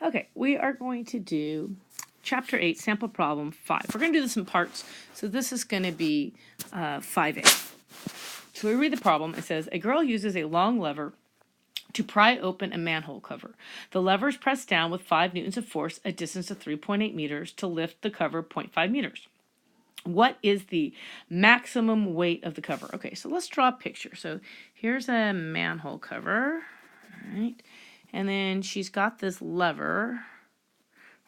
Okay, we are going to do Chapter 8, Sample Problem 5. We're going to do this in parts, so this is going to be 5A. So we read the problem. It says, a girl uses a long lever to pry open a manhole cover. The lever is pressed down with 5 newtons of force, a distance of 3.8 meters, to lift the cover 0.5 meters. What is the maximum weight of the cover? Okay, so let's draw a picture. So here's a manhole cover, all right? And then she's got this lever,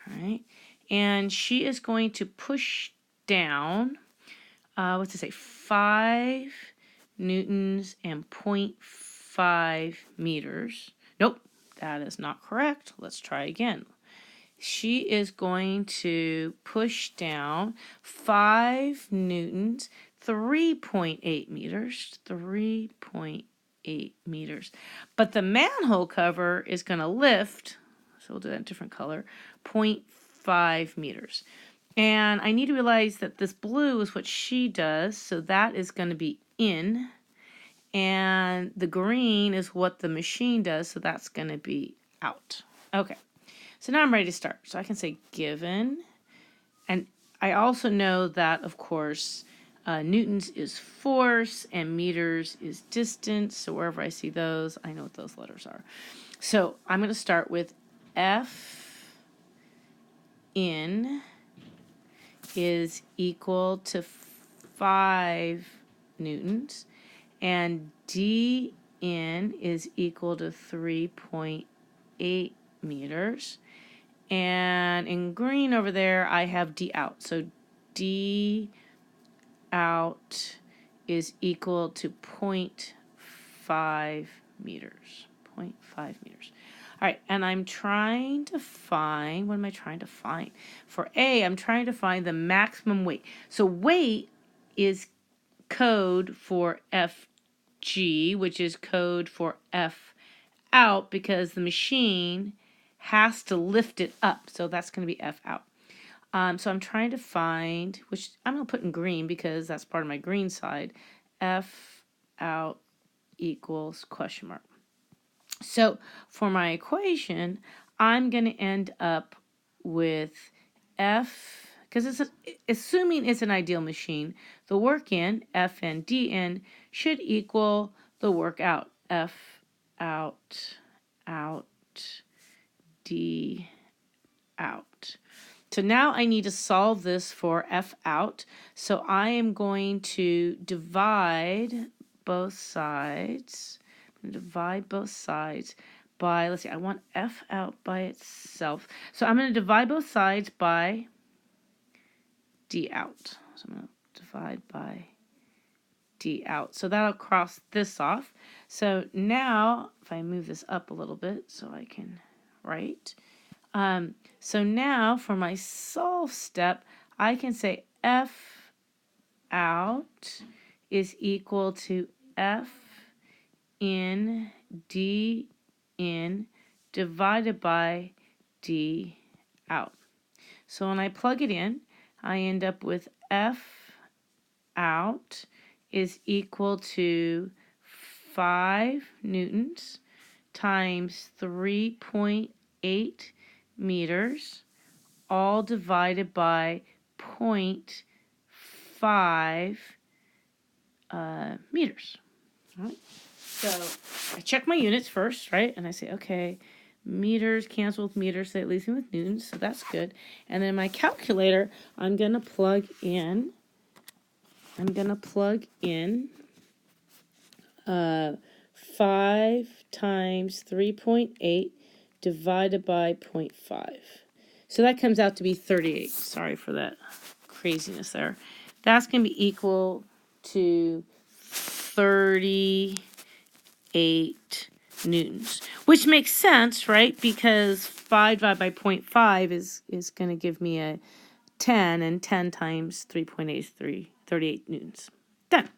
all right? And she is going to push down, what's it say, 5 newtons and 0.5 meters. Nope, that is not correct. Let's try again. She is going to push down 5 newtons, 3.8 meters, 3.8 meters. But the manhole cover is going to lift, so we'll do that in a different color, 0.5 meters. And I need to realize that this blue is what she does, so that is going to be in. And the green is what the machine does, so that's going to be out. Okay. So now I'm ready to start. So I can say given, and I also know that, of course, newtons is force and meters is distance. So wherever I see those, I know what those letters are. So I'm going to start with F in is equal to 5 newtons, and D in is equal to 3.8 meters. And in green over there, I have D out. So D out is equal to 0.5 meters. 0.5 meters. All right, and I'm trying to find, what am I trying to find? For A, I'm trying to find the maximum weight. So weight is code for FG, which is code for F out, because the machine has to lift it up, so that's going to be F out. So I'm trying to find, which I'm going to put in green because that's part of my green side, F out equals question mark. So for my equation, I'm going to end up with F, because it's assuming it's an ideal machine, the work in, Fn dn, should equal the work out, F out, D out. So now I need to solve this for F out. So I am going to divide both sides. I'm going to divide both sides by, let's see, I want F out by itself. So I'm going to divide both sides by D out. So I'm going to divide by D out. So that'll cross this off. So now, if I move this up a little bit so I can write. So now for my solve step, I can say F out is equal to F in D in divided by D out. So when I plug it in, I end up with F out is equal to 5 newtons times 3.8 meters, all divided by 0.5 meters. All right. So I check my units first, right? And I say, okay, meters cancel with meters, so it leaves me with newtons, so that's good. And then my calculator, I'm going to plug in 5 times 3.8 divided by 0.5. So that comes out to be 38. Sorry for that craziness there. That's going to be equal to 38 newtons, which makes sense, right? Because 5 divided by 0.5 is going to give me a 10, and 10 times 3.8 is 38 newtons. Done.